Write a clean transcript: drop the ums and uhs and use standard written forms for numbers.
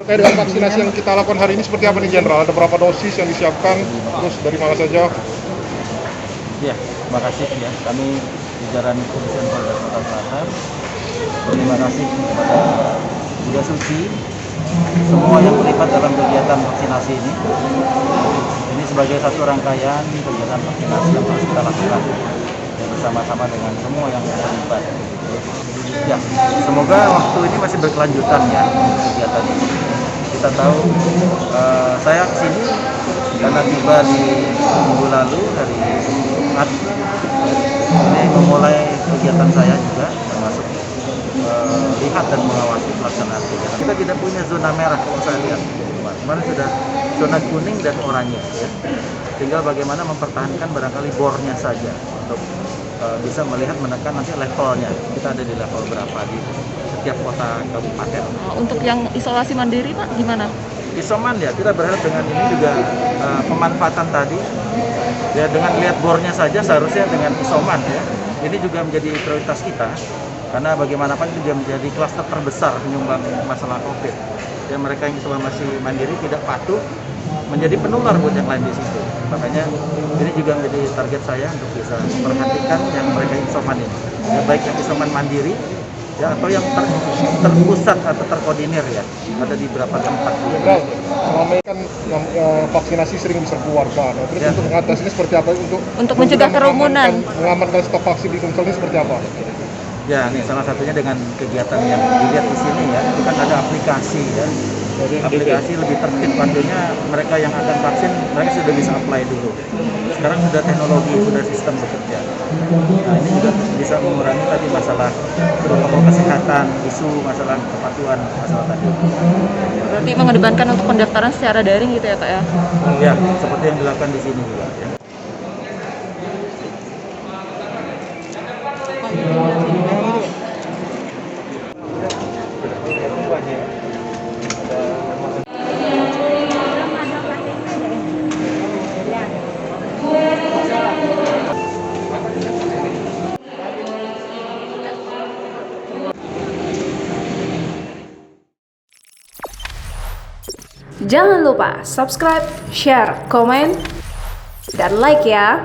Terkait dengan vaksinasi yang kita lakukan hari ini seperti apa nih Jenderal? Ada berapa dosis yang disiapkan? Terus dari mana saja? Ya, terima kasih ya. Kami jajaran Kepolisian Polda Sumatera Selatan berterima kasih kepada Bunda Suci, semua yang terlibat dalam kegiatan vaksinasi ini. Ini sebagai satu rangkaian kegiatan vaksinasi yang harus kita lakukan ya, bersama-sama dengan semua yang terlibat. Ya, semoga waktu ini masih berkelanjutan ya kegiatan ini. Kita tahu saya kesini karena tiba di minggu lalu hari Jumat. Ini memulai kegiatan saya juga termasuk lihat dan mengawasi pelaksanaan kegiatan. Kita tidak punya zona merah kalau saya lihat. Kemarin sudah zona kuning dan oranye ya. Tinggal bagaimana mempertahankan barangkali bornya saja untuk bisa melihat menekan nanti levelnya. Kita ada di level berapa di setiap kota kabupaten. Untuk yang isolasi mandiri Pak gimana? Isoman ya, kita berharap dengan ini juga pemanfaatan tadi ya, dengan lihat bornya saja seharusnya dengan isoman ya. Ini juga menjadi prioritas kita karena bagaimanapun itu juga menjadi klaster terbesar penyumbang masalah COVID. Ya, mereka yang isolasi mandiri tidak patuh menjadi penular buat yang lain di situ. Makanya ini juga menjadi target saya untuk bisa memperhatikan yang mereka isoman ini. Ya, baik yang isoman mandiri ya atau yang terpusat atau terkoordinir ya, ada di beberapa tempat. Jenderal, selama ini kan yang vaksinasi sering bisa keluarga. Nah, terus Ya. untuk mengatasi ini seperti apa? Untuk mencegah kerumunan. Mengamankan stok vaksin di Sumsel ini seperti apa? Ya, nih salah satunya dengan kegiatan yang dilihat di sini ya, itu kan ada aplikasi ya. Aplikasi lebih tertib, artinya mereka yang akan vaksin mereka sudah bisa apply dulu. Sekarang sudah teknologi, sudah sistem bekerja. Nah, ini juga bisa mengurangi tadi masalah protokol kesehatan, isu masalah kepatuhan, masalah tadi. Berarti mengedepankan untuk pendaftaran secara daring gitu ya Pak ya? Ya, seperti yang dilakukan di sini juga ya. Jangan lupa subscribe, share, komen, dan like ya.